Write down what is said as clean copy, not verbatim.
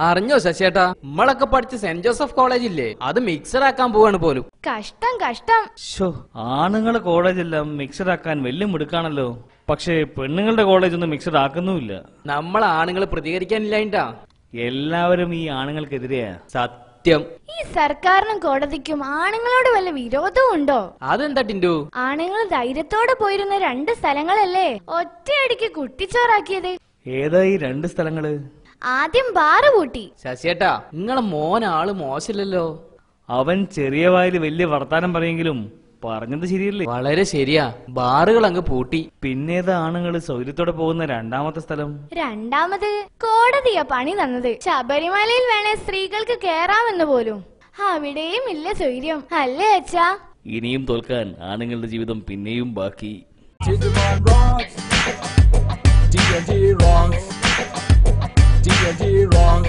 അറിഞ്ഞോ ശശിയേട്ടാ, നമ്മളൊക്കെ പഠിച്ച സെന്റ് ജോസഫ് കോളേജ് ഇല്ലേ, അത് മിക്സഡ് ആക്കാൻ പോവാണ് പോലും. കഷ്ടം കഷ്ടം. ആണുങ്ങളെ കോളേജ് എല്ലാം മിക്സഡ് ആക്കാൻ വലിയ മിടുക്കാണല്ലോ. പക്ഷേ പെണ്ണുങ്ങളുടെ കോളേജ് ഒന്നും മിക്സഡ് ആക്കുന്നുമില്ല. നമ്മൾ ആണുങ്ങൾ പ്രതികരിക്കാനില്ലായിട്ടാ. എല്ലാവരും ഈ ആണുങ്ങൾക്കെതിരെയാ. സത്യം. ഈ സർക്കാരിനും കോടതിക്കും ആണുങ്ങളോട് വല്ല വിരോധവും ഉണ്ടോ? അതെന്താ ടിൻഡു? ആണുങ്ങൾ ധൈര്യത്തോടെ പോയിരുന്ന 2 സ്ഥലങ്ങളല്ലേ ഒറ്റയടിക്ക് കുട്ടിച്ചോറാക്കിയത്? ഏതാ ഈ 2 സ്ഥലങ്ങള്? ആദ്യം ബാറ് പൂട്ടി. ശശിയേട്ടാ, നിങ്ങളെ മോൻ ആള് മോശമില്ലല്ലോ. അവൻ ചെറിയ വായിൽ വലിയ വർത്താനം പറയെങ്കിലും പറഞ്ഞത് ശരിയല്ലേ? വളരെ ശരിയാ, ബാറുകൾ അങ്ങ് പൂട്ടി. പിന്നേതാ ആണുങ്ങള് സൗകര്യത്തോടെ പോകുന്ന 2ാമത്തെ സ്ഥലം? രണ്ടാമത് കോടതിയാ പണി തന്നത്. ശബരിമലയിൽ വേണേ സ്ത്രീകൾക്ക് കേറാമെന്ന് പോലും. അവിടെയും ഇല്ല സൗകര്യം, അല്ലേ അച്ഛാ? ഇനിയും തോൽക്കാൻ ആണുങ്ങളുടെ ജീവിതം പിന്നെയും ബാക്കി. D&D rocks.